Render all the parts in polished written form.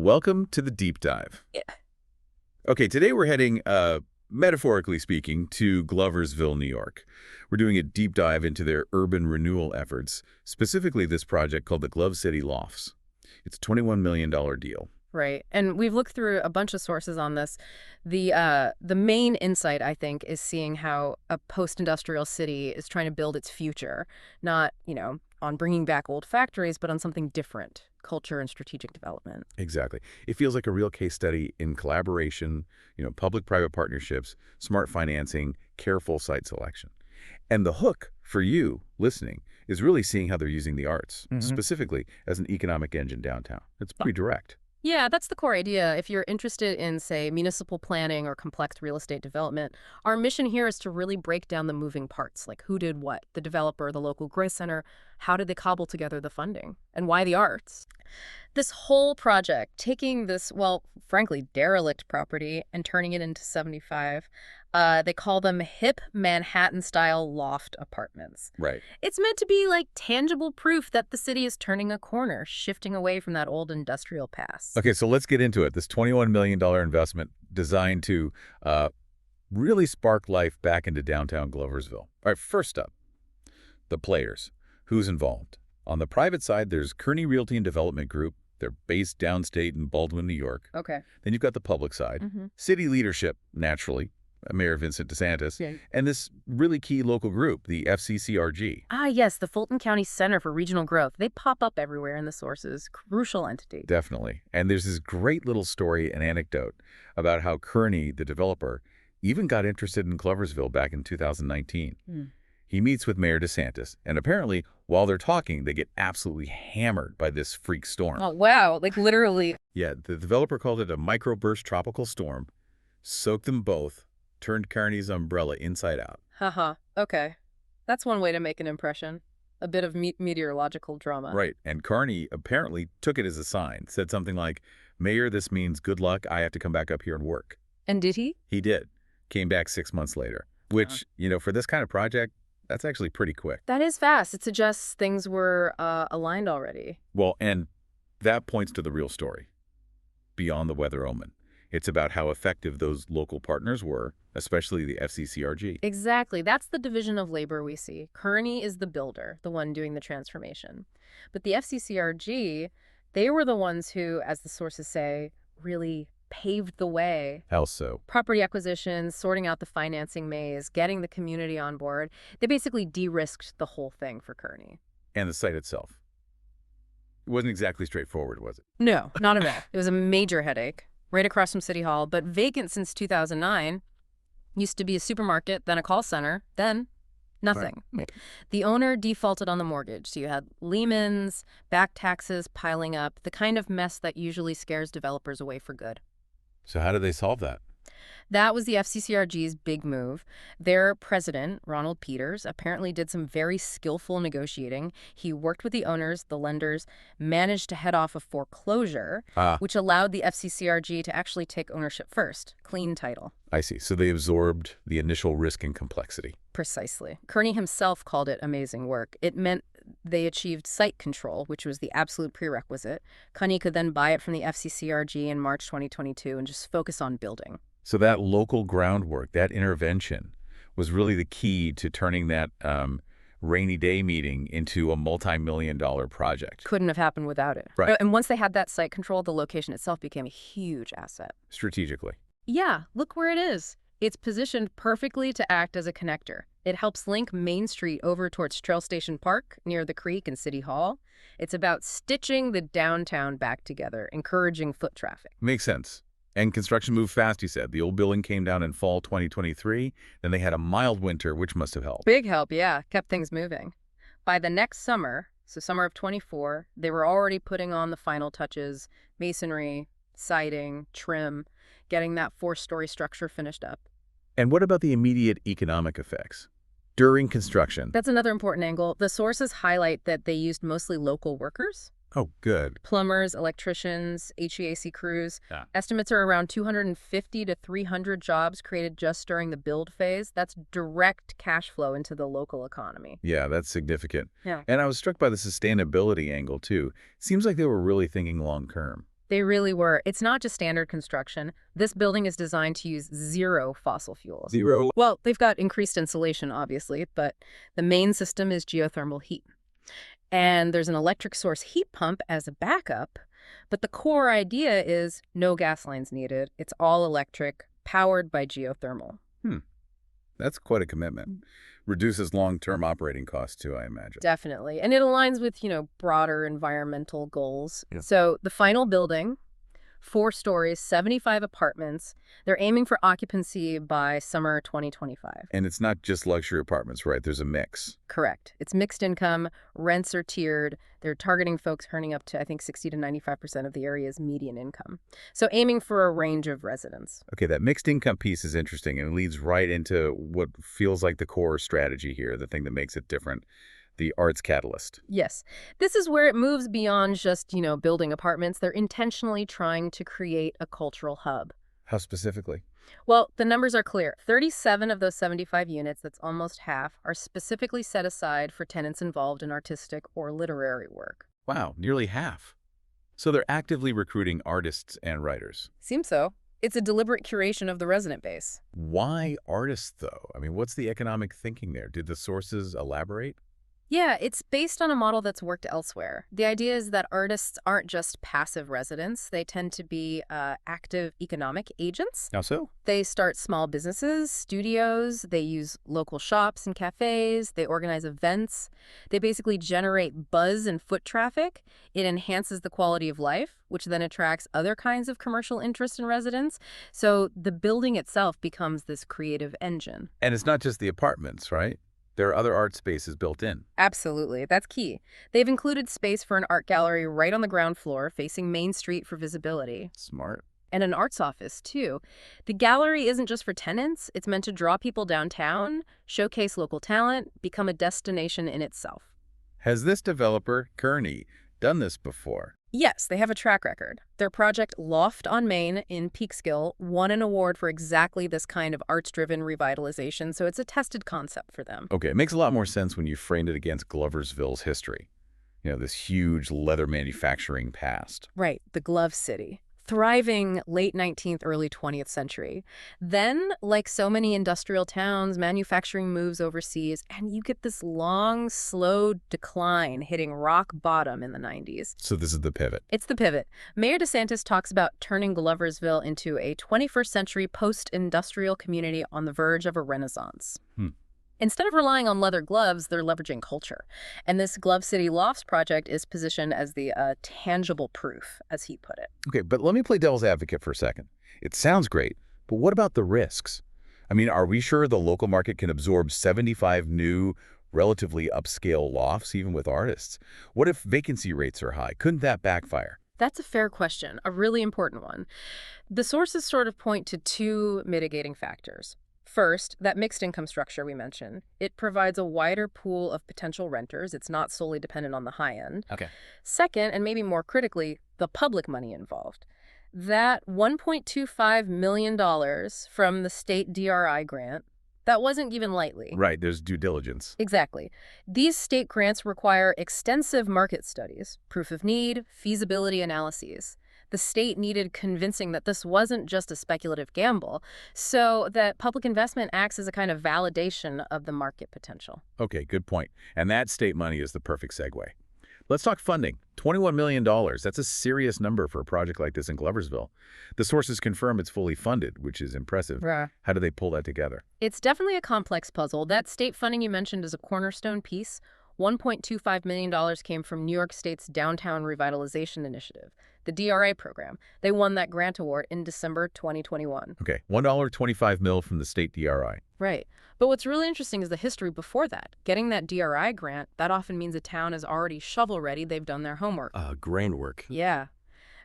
Welcome to the deep dive. Yeah. Okay, today we're heading, metaphorically speaking, to Gloversville, New York. We're doing a deep dive into their urban renewal efforts, specifically this project called the Glove City Lofts. It's a $21 million deal. Right. And we've looked through a bunch of sources on this. The main insight, I think, is seeing how a post-industrial city is trying to build its future, not, on bringing back old factories, but on something different, culture and strategic development. Exactly. It feels like a real case study in collaboration, public-private partnerships, smart financing, careful site selection. And the hook for you listening is really seeing how they're using the arts, specifically as an economic engine downtown. It's pretty direct. Yeah, that's the core idea. If you're interested in, say, municipal planning or complex real estate development, our mission here is to really break down the moving parts, like who did what, the developer, the local growth center, how did they cobble together the funding, and why the arts. This whole project, taking this, well, frankly, derelict property and turning it into 75, they call them hip Manhattan-style loft apartments. Right. It's meant to be like tangible proof that the city is turning a corner, shifting away from that old industrial past. Okay, so let's get into it. This $21 million investment designed to really spark life back into downtown Gloversville. All right, first up, the players. Who's involved? On the private side, there's Kearney Realty and Development Group. They're based downstate in Baldwin, New York. Okay. Then you've got the public side. City leadership, naturally, Mayor Vincent DeSantis, Yeah. and this really key local group, the FCCRG. Ah, yes, the Fulton County Center for Regional Growth. They pop up everywhere in the sources. Crucial entity. Definitely. And there's this great little story and anecdote about how Kearney, the developer, even got interested in Gloversville back in 2019. He meets with Mayor DeSantis, and apparently, while they're talking, they get absolutely hammered by this freak storm. Oh, wow. Like literally. Yeah, the developer called it a microburst tropical storm, soaked them both, turned Kearney's umbrella inside out. Haha. Okay. That's one way to make an impression. A bit of meteorological drama. Right, and Kearney apparently took it as a sign, said something like, "Mayor, this means good luck, I have to come back up here and work." And did he? He did. Came back 6 months later, which, for this kind of project, that's actually pretty quick. That is fast. It suggests things were aligned already. Well, and that points to the real story, beyond the weather omen. It's about how effective those local partners were, especially the FCCRG. Exactly. That's the division of labor we see. Kearney is the builder, the one doing the transformation. But the FCCRG, they were the ones who, as the sources say, really paved the way. How so? Property acquisitions, sorting out the financing maze, getting the community on board. They basically de-risked the whole thing for Kearney. And the site itself. It wasn't exactly straightforward, was it? No, not at all. It was a major headache, right across from City Hall, but vacant since 2009. Used to be a supermarket, then a call center, then nothing. Right. The owner defaulted on the mortgage, so you had Lehman's, back taxes piling up, the kind of mess that usually scares developers away for good. So how did they solve that? That was the FCCRG's big move. Their president, Ronald Peters, apparently did some very skillful negotiating. He worked with the owners, the lenders, managed to head off a foreclosure, which allowed the FCCRG to actually take ownership first. Clean title. I see. So they absorbed the initial risk and complexity. Precisely. Kearney himself called it amazing work. It meant they achieved site control, which was the absolute prerequisite. Kearney could then buy it from the FCCRG in March 2022 and just focus on building. So that local groundwork, that intervention, was really the key to turning that rainy day meeting into a multi-million-dollar project. Couldn't have happened without it. Right. And once they had that site control, the location itself became a huge asset. Strategically. Yeah, look where it is. It's positioned perfectly to act as a connector. It helps link Main Street over towards Trail Station Park, near the creek and City Hall. It's about stitching the downtown back together, encouraging foot traffic. Makes sense. And construction moved fast, you said. The old building came down in fall 2023. Then they had a mild winter, which must have helped. Big help, yeah. Kept things moving. By the next summer, so summer of 24, they were already putting on the final touches, masonry, siding, trim, getting that 4-story structure finished up. And what about the immediate economic effects? During construction. That's another important angle. The sources highlight that they used mostly local workers. Oh, good. Plumbers, electricians, HVAC crews. Yeah. Estimates are around 250 to 300 jobs created just during the build phase. That's direct cash flow into the local economy. Yeah, that's significant. Yeah. And I was struck by the sustainability angle, too. Seems like they were really thinking long term. They really were. It's not just standard construction. This building is designed to use zero fossil fuels. Zero. Well, they've got increased insulation, obviously, but the main system is geothermal heat. And there's an electric source heat pump as a backup, but the core idea is no gas lines needed. It's all electric, powered by geothermal. That's quite a commitment. Reduces long-term operating costs, too, I imagine. Definitely. And it aligns with, broader environmental goals. Yeah. So the final building, 4 stories, 75 apartments. They're aiming for occupancy by summer 2025. And it's not just luxury apartments, right? There's a mix. Correct. It's mixed income. Rents are tiered. They're targeting folks earning up to, I think, 60 to 95% of the area's median income. So aiming for a range of residents. Okay, that mixed income piece is interesting and leads right into what feels like the core strategy here, the thing that makes it different, the arts catalyst. Yes. This is where it moves beyond just, building apartments. They're intentionally trying to create a cultural hub. How specifically? Well, the numbers are clear. 37 of those 75 units, that's almost half, are specifically set aside for tenants involved in artistic or literary work. Wow, nearly half. So they're actively recruiting artists and writers. Seems so. It's a deliberate curation of the resident base. Why artists, though? I mean, what's the economic thinking there? Did the sources elaborate? Yeah, it's based on a model that's worked elsewhere. The idea is that artists aren't just passive residents. They tend to be active economic agents. How so? They start small businesses, studios, they use local shops and cafes, they organize events. They basically generate buzz and foot traffic. It enhances the quality of life, which then attracts other kinds of commercial interest in residents. So the building itself becomes this creative engine. And it's not just the apartments, right? There are other art spaces built in. Absolutely. That's key. They've included space for an art gallery right on the ground floor, facing Main Street for visibility. Smart. And an arts office, too. The gallery isn't just for tenants. It's meant to draw people downtown, showcase local talent, become a destination in itself. Has this developer, Kearney, done this before? Yes, they have a track record. Their project Loft on Main in Peekskill won an award for exactly this kind of arts-driven revitalization, so it's a tested concept for them. Okay, it makes a lot more sense when you framed it against Gloversville's history. This huge leather manufacturing past. Right, the Glove City. Thriving late 19th, early 20th century. Then, like so many industrial towns, manufacturing moves overseas, and you get this long, slow decline hitting rock bottom in the 90s. So this is the pivot. It's the pivot. Mayor DeSantis talks about turning Gloversville into a 21st century post-industrial community on the verge of a renaissance. Instead of relying on leather gloves, they're leveraging culture. And this Glove City Lofts project is positioned as the tangible proof, as he put it. Okay, but let me play devil's advocate for a second. It sounds great, but what about the risks? I mean, are we sure the local market can absorb 75 new, relatively upscale lofts, even with artists? What if vacancy rates are high? Couldn't that backfire? That's a fair question, a really important one. The sources sort of point to 2 mitigating factors. First, that mixed income structure we mentioned. It provides a wider pool of potential renters. It's not solely dependent on the high end. Okay. Second, and maybe more critically, the public money involved. That $1.25 million from the state DRI grant, that wasn't given lightly. Right, there's due diligence. Exactly. These state grants require extensive market studies, proof of need, feasibility analyses. The state needed convincing that this wasn't just a speculative gamble, so that public investment acts as a kind of validation of the market potential. Okay, good point. And that state money is the perfect segue. Let's talk funding. $21 million. That's a serious number for a project like this in Gloversville. The sources confirm it's fully funded, which is impressive. Right. How do they pull that together? It's definitely a complex puzzle. That state funding you mentioned is a cornerstone piece. $1.25 million came from New York State's Downtown Revitalization Initiative, the DRA program. They won that grant award in December 2021. Okay, $1.25 million from the state DRI. Right. But what's really interesting is the history before that. Getting that DRI grant, that often means a town is already shovel-ready. They've done their homework. Grand work. Yeah.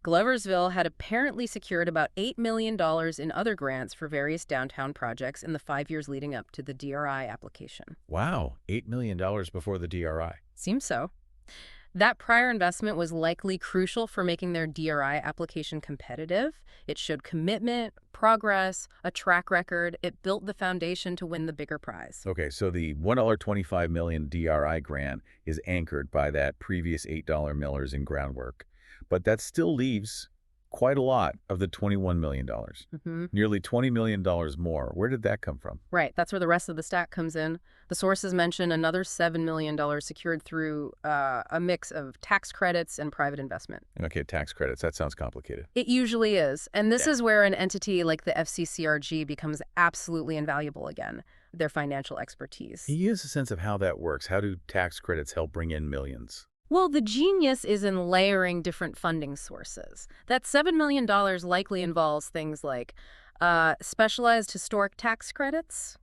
Gloversville had apparently secured about $8 million in other grants for various downtown projects in the 5 years leading up to the DRI application. Wow, $8 million before the DRI. Seems so. That prior investment was likely crucial for making their DRI application competitive. It showed commitment, progress, a track record. It built the foundation to win the bigger prize. Okay, so the $1.25 million DRI grant is anchored by that previous $8 millers in groundwork. But that still leaves quite a lot of the $21 million. Hmm. Nearly $20 million more. Where did that come from? Right, that's where the rest of the stack comes in. The sources mention another $7 million secured through a mix of tax credits and private investment. Okay, tax credits. That sounds complicated. It usually is. And this Yeah. is where an entity like the FCCRG becomes absolutely invaluable again, their financial expertise. Can you give us a sense of how that works? How do tax credits help bring in millions? Well, the genius is in layering different funding sources. That $7 million likely involves things like specialized historic tax credits,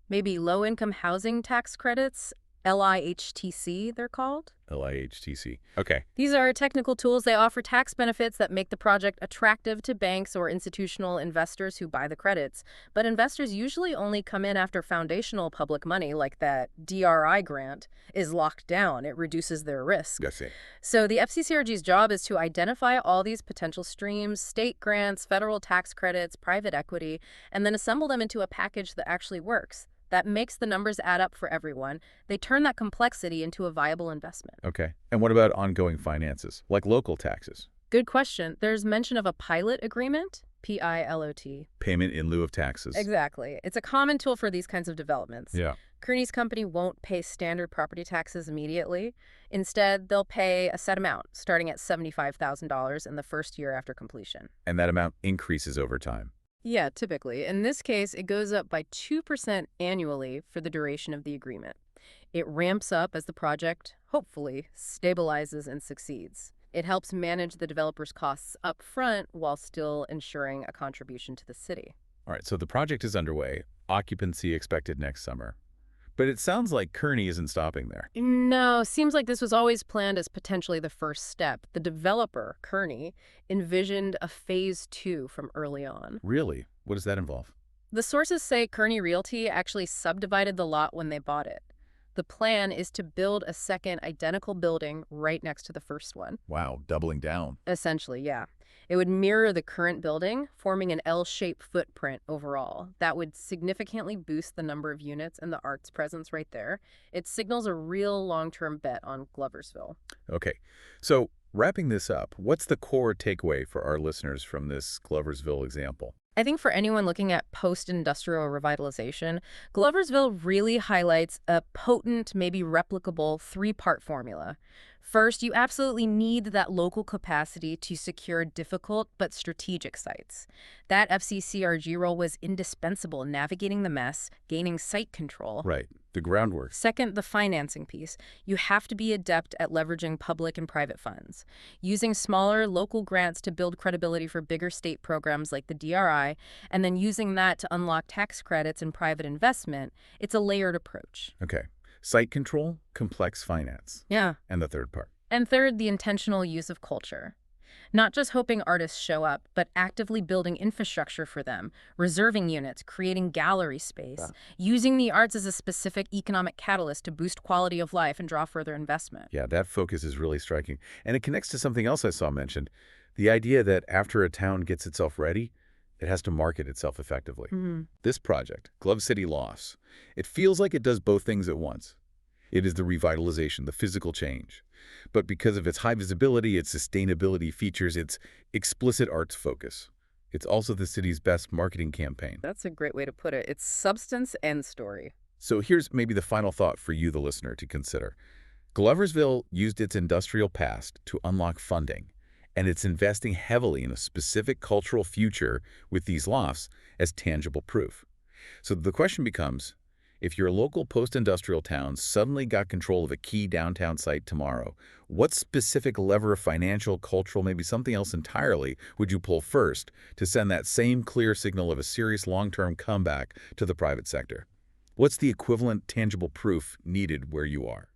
maybe low-income housing tax credits, LIHTC, they're called. LIHTC. Okay. These are technical tools. They offer tax benefits that make the project attractive to banks or institutional investors who buy the credits. But investors usually only come in after foundational public money, like that DRI grant, is locked down. It reduces their risk. I see. So the FCCRG's job is to identify all these potential streams, state grants, federal tax credits, private equity, and then assemble them into a package that actually works. That makes the numbers add up for everyone. They turn that complexity into a viable investment. Okay. And what about ongoing finances, like local taxes? Good question. There's mention of a pilot agreement, PILOT. Payment in lieu of taxes. Exactly. It's a common tool for these kinds of developments. Yeah. Kearney's company won't pay standard property taxes immediately. Instead, they'll pay a set amount, starting at $75,000 in the first year after completion. And that amount increases over time. Yeah, typically. In this case, it goes up by 2% annually for the duration of the agreement. It ramps up as the project, hopefully, stabilizes and succeeds. It helps manage the developer's costs up front while still ensuring a contribution to the city. All right, so the project is underway, occupancy expected next summer. But it sounds like Kearney isn't stopping there. No, seems like this was always planned as potentially the first step. The developer, Kearney, envisioned a phase 2 from early on. Really? What does that involve? The sources say Kearney Realty actually subdivided the lot when they bought it. The plan is to build a second identical building right next to the first one. Wow, doubling down. Essentially, yeah. It would mirror the current building, forming an L-shaped footprint overall. That would significantly boost the number of units and the arts presence right there. It signals a real long-term bet on Gloversville. Okay, so wrapping this up, what's the core takeaway for our listeners from this Gloversville example? I think for anyone looking at post-industrial revitalization, Gloversville really highlights a potent, maybe replicable three-part formula. First, you absolutely need that local capacity to secure difficult but strategic sites. That FCCRG role was indispensable in navigating the mess, gaining site control. Right, the groundwork. Second, the financing piece. You have to be adept at leveraging public and private funds. Using smaller local grants to build credibility for bigger state programs like the DRI, and then using that to unlock tax credits and private investment, it's a layered approach. Okay, site control, complex finance. Yeah. And the third part. And third, the intentional use of culture. Not just hoping artists show up, but actively building infrastructure for them, reserving units, creating gallery space, using the arts as a specific economic catalyst to boost quality of life and draw further investment. Yeah, that focus is really striking. And it connects to something else I saw mentioned, the idea that after a town gets itself ready, it has to market itself effectively. This project, Glove City Lofts, it feels like it does both things at once. It is the revitalization, the physical change. But because of its high visibility, its sustainability features, its explicit arts focus, it's also the city's best marketing campaign. That's a great way to put it. It's substance and story. So here's maybe the final thought for you, the listener, to consider. Gloversville used its industrial past to unlock funding, and it's investing heavily in a specific cultural future with these lofts as tangible proof. So the question becomes, if your local post-industrial town suddenly got control of a key downtown site tomorrow, what specific lever of financial, cultural, maybe something else entirely would you pull first to send that same clear signal of a serious long-term comeback to the private sector? What's the equivalent tangible proof needed where you are?